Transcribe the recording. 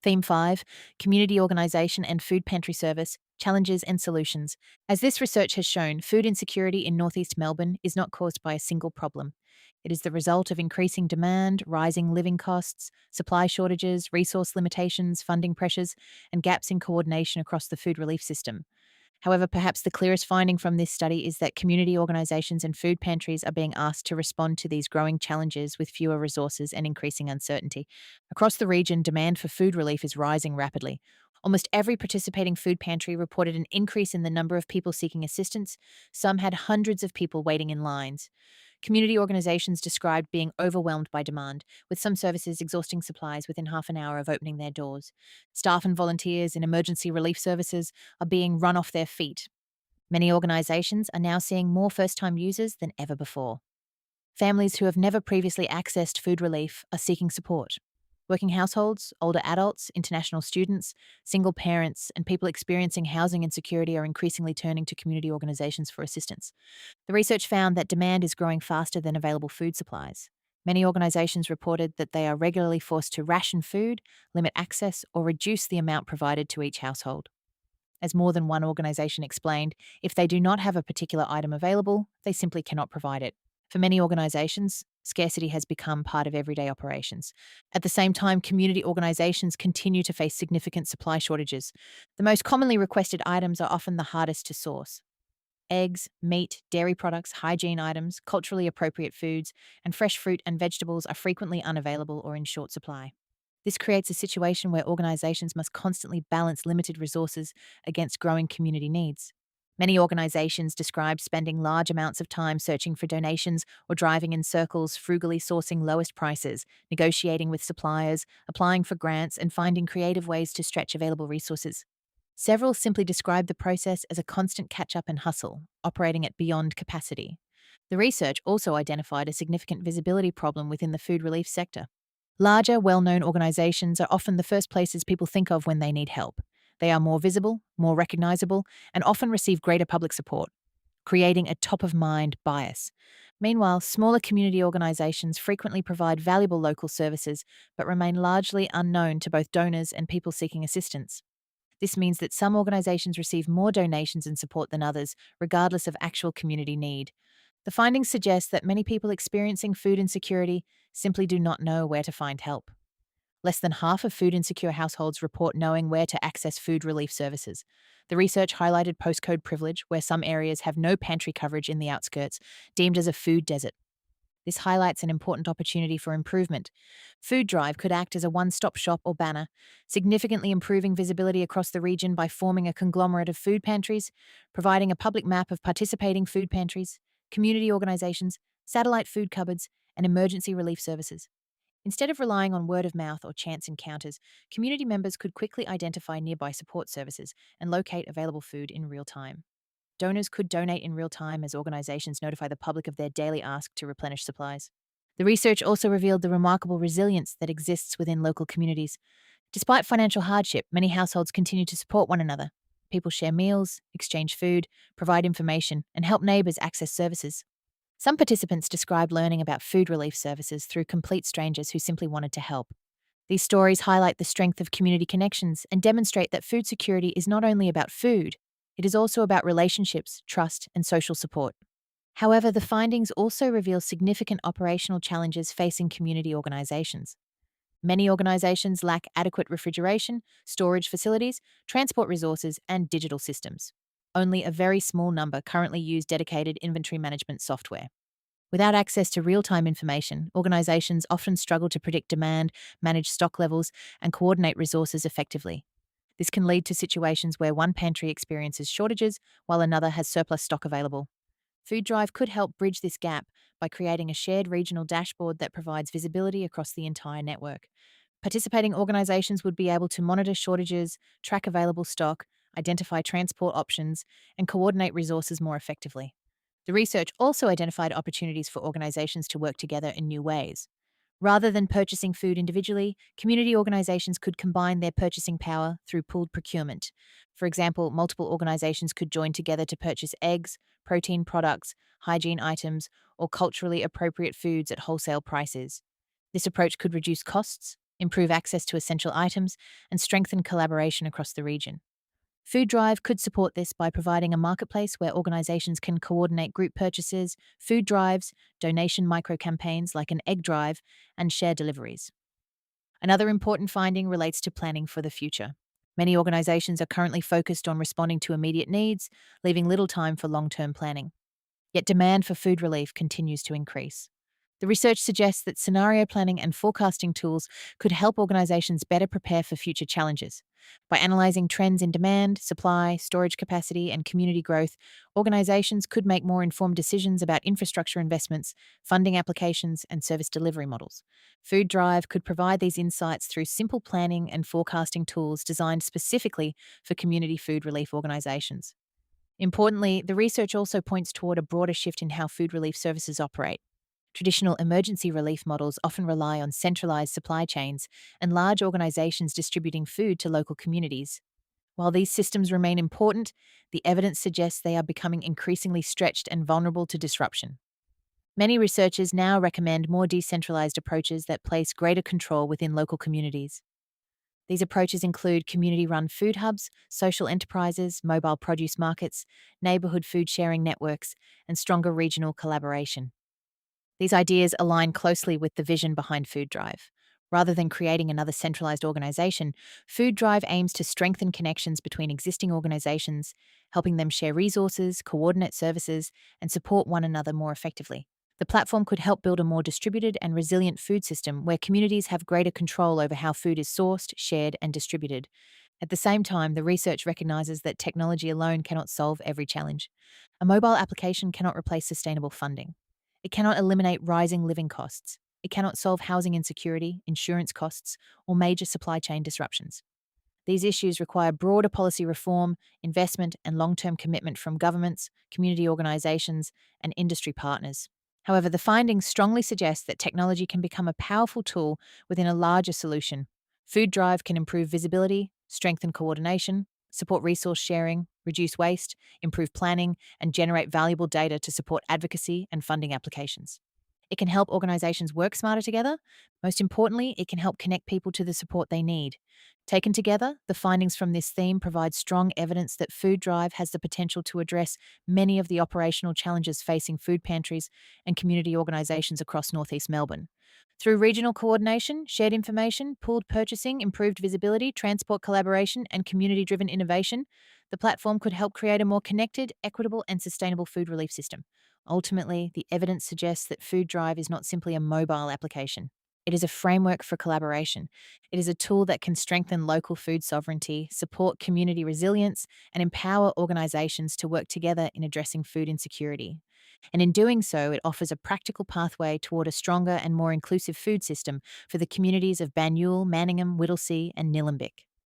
Theme 5: Community Organisation and Food Pantry Service Challenges and Solutions. As this research has shown, food insecurity in North East Melbourne is not caused by a single problem. It is the result of increasing demand, rising living costs, supply shortages, resource limitations, funding pressures, and gaps in coordination across the food relief system. However, perhaps the clearest finding from this study is that community organisations and food pantries are being asked to respond to these growing challenges with fewer resources and increasing uncertainty. Across the region, demand for food relief is rising rapidly. Almost every participating food pantry reported an increase in the number of people seeking assistance. Some had hundreds of people waiting in lines. Community organisations described being overwhelmed by demand, with some services exhausting supplies within half an hour of opening their doors. Staff and volunteers in emergency relief services are being run off their feet. Many organisations are now seeing more first time users than ever before. Families who have never previously accessed food relief are seeking support. Working households, older adults, international students, single parents, and people experiencing housing insecurity are increasingly turning to community organisations for assistance. The research found that demand is growing faster than available food supplies. Many organisations reported that they are regularly forced to ration food, limit access, or reduce the amount provided to each household. As more than one organisation explained, if they do not have a particular item available, they simply cannot provide it. For many organisations, scarcity has become part of everyday operations. At the same time, community organisations continue to face significant supply shortages. The most commonly requested items are often the hardest to source. Eggs, meat, dairy products, hygiene items, culturally appropriate foods, and fresh fruit and vegetables are frequently unavailable or in short supply. This creates a situation where organisations must constantly balance limited resources against growing community needs. Many organisations describe spending large amounts of time searching for donations or driving in circles, frugally sourcing lowest prices, negotiating with suppliers, applying for grants, and finding creative ways to stretch available resources. Several simply describe the process as a constant catch up and hustle, operating at beyond capacity. The research also identified a significant visibility problem within the food relief sector. Larger, well known organisations are often the first places people think of when they need help. They are more visible, more recognisable, and often receive greater public support, creating a top of mind bias. Meanwhile, smaller community organisations frequently provide valuable local services but remain largely unknown to both donors and people seeking assistance. This means that some organisations receive more donations and support than others, regardless of actual community need. The findings suggest that many people experiencing food insecurity simply do not know where to find help. Less than half of food insecure households report knowing where to access food relief services. The research highlighted postcode privilege, where some areas have no pantry coverage in the outskirts, deemed as a food desert. This highlights an important opportunity for improvement. Food Drive could act as a one-stop shop or banner, significantly improving visibility across the region by forming a conglomerate of food pantries, providing a public map of participating food pantries, community organisations, satellite food cupboards, and emergency relief services. Instead of relying on word of mouth or chance encounters, community members could quickly identify nearby support services and locate available food in real time. Donors could donate in real time as organisations notify the public of their daily ask to replenish supplies. The research also revealed the remarkable resilience that exists within local communities. Despite financial hardship, many households continue to support one another. People share meals, exchange food, provide information, and help neighbours access services. Some participants described learning about food relief services through complete strangers who simply wanted to help. These stories highlight the strength of community connections and demonstrate that food security is not only about food, it is also about relationships, trust, and social support. However, the findings also reveal significant operational challenges facing community organisations. Many organisations lack adequate refrigeration, storage facilities, transport resources, and digital systems. Only a very small number currently use dedicated inventory management software. Without access to real-time information, organisations often struggle to predict demand, manage stock levels, and coordinate resources effectively. This can lead to situations where one pantry experiences shortages while another has surplus stock available. Food Drive could help bridge this gap by creating a shared regional dashboard that provides visibility across the entire network. Participating organisations would be able to monitor shortages, track available stock, identify transport options, and coordinate resources more effectively. The research also identified opportunities for organisations to work together in new ways. Rather than purchasing food individually, community organisations could combine their purchasing power through pooled procurement. For example, multiple organisations could join together to purchase eggs, protein products, hygiene items, or culturally appropriate foods at wholesale prices. This approach could reduce costs, improve access to essential items, and strengthen collaboration across the region. Food Drive could support this by providing a marketplace where organizations can coordinate group purchases, food drives, donation micro campaigns like an egg drive, and share deliveries. Another important finding relates to planning for the future. Many organizations are currently focused on responding to immediate needs, leaving little time for long term planning. Yet demand for food relief continues to increase. The research suggests that scenario planning and forecasting tools could help organizations better prepare for future challenges. By analyzing trends in demand, supply, storage capacity, and community growth, organizations could make more informed decisions about infrastructure investments, funding applications, and service delivery models. Food Drive could provide these insights through simple planning and forecasting tools designed specifically for community food relief organizations. Importantly, the research also points toward a broader shift in how food relief services operate. Traditional emergency relief models often rely on centralized supply chains and large organizations distributing food to local communities. While these systems remain important, the evidence suggests they are becoming increasingly stretched and vulnerable to disruption. Many researchers now recommend more decentralized approaches that place greater control within local communities. These approaches include community run food hubs, social enterprises, mobile produce markets, neighborhood food sharing networks, and stronger regional collaboration. These ideas align closely with the vision behind Food Drive. Rather than creating another centralized organization, Food Drive aims to strengthen connections between existing organizations, helping them share resources, coordinate services, and support one another more effectively. The platform could help build a more distributed and resilient food system where communities have greater control over how food is sourced, shared, and distributed. At the same time, the research recognizes that technology alone cannot solve every challenge. A mobile application cannot replace sustainable funding. It cannot eliminate rising living costs. It cannot solve housing insecurity, insurance costs, or major supply chain disruptions. These issues require broader policy reform, investment, and long term commitment from governments, community organizations, and industry partners. However, the findings strongly suggest that technology can become a powerful tool within a larger solution. Food Drive can improve visibility, strengthen coordination, support resource sharing, reduce waste, improve planning, and generate valuable data to support advocacy and funding applications. It can help organizations work smarter together. Most importantly, it can help connect people to the support they need. Taken together, the findings from this theme provide strong evidence that Food Drive has the potential to address many of the operational challenges facing food pantries and community organisations across North East Melbourne. Through regional coordination, shared information, pooled purchasing, improved visibility, transport collaboration, and community driven innovation, the platform could help create a more connected, equitable, and sustainable food relief system. Ultimately, the evidence suggests that Food Drive is not simply a mobile application. It is a framework for collaboration. It is a tool that can strengthen local food sovereignty, support community resilience, and empower organisations to work together in addressing food insecurity. And in doing so, it offers a practical pathway toward a stronger and more inclusive food system for the communities of Banyule, Manningham, Whittlesea, and Nillumbik.